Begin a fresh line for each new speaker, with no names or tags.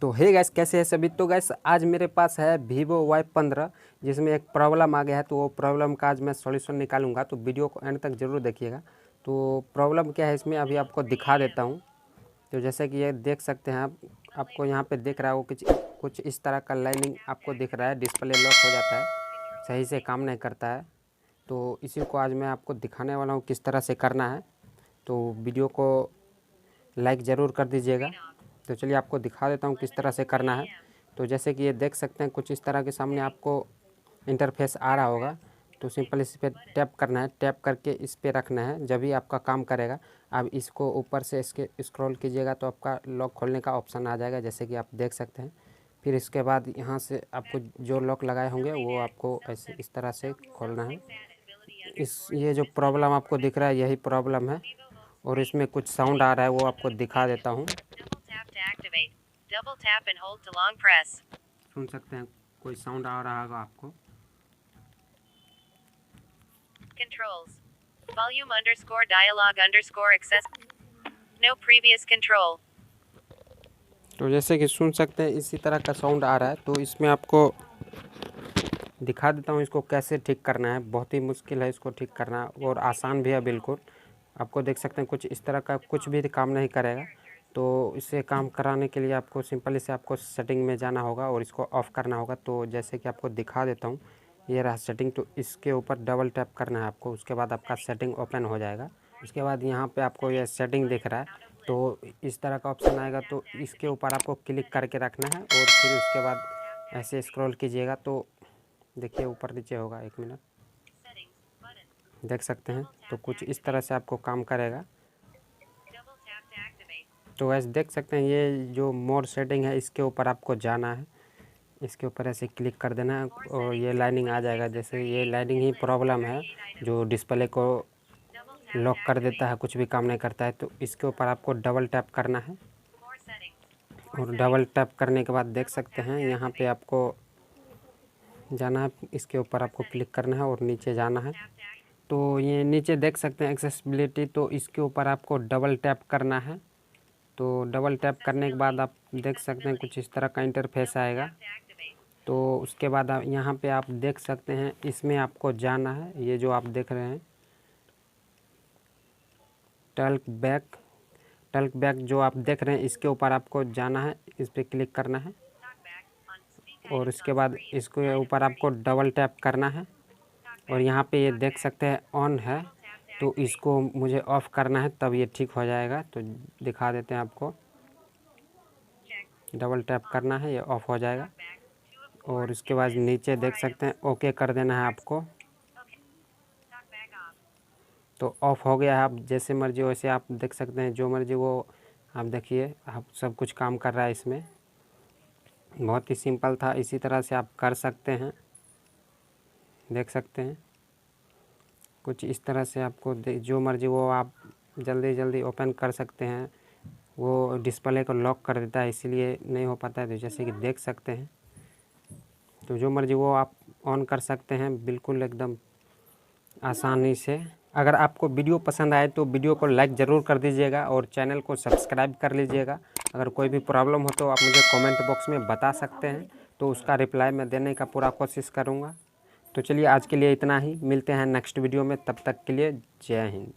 तो हे गैस, कैसे है सभी। तो गैस आज मेरे पास है Vivo Y15 जिसमें एक प्रॉब्लम आ गया है। तो वो प्रॉब्लम का आज मैं सॉल्यूशन निकालूंगा, तो वीडियो को एंड तक ज़रूर देखिएगा। तो प्रॉब्लम क्या है इसमें अभी आपको दिखा देता हूँ। तो जैसे कि ये देख सकते हैं आपको यहाँ पे दिख रहा है वो कुछ इस तरह का लाइनिंग आपको दिख रहा है। डिस्प्ले लॉक हो जाता है, सही से काम नहीं करता है। तो इसी को आज मैं आपको दिखाने वाला हूँ किस तरह से करना है। तो वीडियो को लाइक ज़रूर कर दीजिएगा। तो चलिए आपको दिखा देता हूँ किस तरह से करना है। तो जैसे कि ये देख सकते हैं कुछ इस तरह के सामने आपको इंटरफेस आ रहा होगा। तो सिंपल इस पर टैप करना है, टैप करके इस पर रखना है, जब भी आपका काम करेगा। अब इसको ऊपर से इसके स्क्रॉल कीजिएगा तो आपका लॉक खोलने का ऑप्शन आ जाएगा, जैसे कि आप देख सकते हैं। फिर इसके बाद यहाँ से आपको जो लॉक लगाए होंगे वो आपको ऐसे इस तरह से खोलना है। ये जो प्रॉब्लम आपको दिख रहा है यही प्रॉब्लम है, और इसमें कुछ साउंड आ रहा है वो आपको दिखा देता हूँ। सुन सकते हैं कोई साउंड आ रहा होगा आपको।
Controls. Volume _ dialogue _ access. No previous control.
तो जैसे कि सुन सकते हैं इसी तरह का साउंड आ रहा है। तो इसमें आपको दिखा देता हूँ इसको कैसे ठीक करना है। बहुत ही मुश्किल है इसको ठीक करना, और आसान भी है बिल्कुल। आपको देख सकते हैं कुछ इस तरह का कुछ भी काम नहीं करेगा। तो इसे काम कराने के लिए आपको सिंपल इसे आपको सेटिंग में जाना होगा और इसको ऑफ़ करना होगा। तो जैसे कि आपको दिखा देता हूँ, ये रहा सेटिंग। तो इसके ऊपर डबल टैप करना है आपको, उसके बाद आपका सेटिंग ओपन हो जाएगा। उसके बाद यहाँ पे आपको ये सेटिंग दिख रहा है, तो इस तरह का ऑप्शन आएगा। तो इसके ऊपर आपको क्लिक करके रखना है, और फिर उसके बाद ऐसे स्क्रॉल कीजिएगा तो देखिए ऊपर नीचे होगा। 1 मिनट, देख सकते हैं। तो कुछ इस तरह से आपको काम करेगा। तो वैसे देख सकते हैं ये जो मोड सेटिंग है इसके ऊपर आपको जाना है, इसके ऊपर ऐसे क्लिक कर देना है और ये लाइनिंग आ जाएगा। जैसे ये लाइनिंग ही प्रॉब्लम है जो डिस्प्ले को लॉक कर देता है, कुछ भी काम नहीं करता है। तो इसके ऊपर आपको डबल टैप करना है, और डबल टैप करने के बाद देख सकते हैं यहाँ पे आपको जाना है, इसके ऊपर आपको क्लिक करना है और नीचे जाना है। तो ये नीचे देख सकते हैं एक्सेसिबिलिटी, तो इसके ऊपर आपको डबल टैप करना है। तो डबल टैप करने के बाद आप देख सकते हैं कुछ इस तरह का इंटरफेस आएगा। तो उसके बाद आप यहाँ पे आप देख सकते हैं इसमें आपको जाना है। ये जो आप देख रहे हैं टल्क बैक जो आप देख रहे हैं इसके ऊपर आपको जाना है, इस पर क्लिक करना है, और उसके बाद इसके ऊपर आपको डबल टैप करना है। और यहाँ पे ये देख सकते हैं ऑन है, तो इसको मुझे ऑफ़ करना है तब ये ठीक हो जाएगा। तो दिखा देते हैं आपको, डबल टैप करना है, ये ऑफ़ हो जाएगा। और उसके बाद नीचे देख सकते हैं ओके कर देना है आपको। तो ऑफ़ हो गया है। आप जैसे मर्जी वैसे आप देख सकते हैं, जो मर्जी वो आप देखिए, आप सब कुछ काम कर रहा है इसमें। बहुत ही सिंपल था, इसी तरह से आप कर सकते हैं। देख सकते हैं कुछ इस तरह से आपको जो मर्जी वो आप जल्दी जल्दी ओपन कर सकते हैं। वो डिस्प्ले को लॉक कर देता है, इसीलिए नहीं हो पाता है। तो जैसे कि देख सकते हैं, तो जो मर्जी वो आप ऑन कर सकते हैं बिल्कुल एकदम आसानी से। अगर आपको वीडियो पसंद आए तो वीडियो को लाइक ज़रूर कर दीजिएगा और चैनल को सब्सक्राइब कर लीजिएगा। अगर कोई भी प्रॉब्लम हो तो आप मुझे कमेंट बॉक्स में बता सकते हैं, तो उसका रिप्लाई मैं देने का पूरा कोशिश करूँगा। तो चलिए आज के लिए इतना ही, मिलते हैं नेक्स्ट वीडियो में। तब तक के लिए जय हिंद।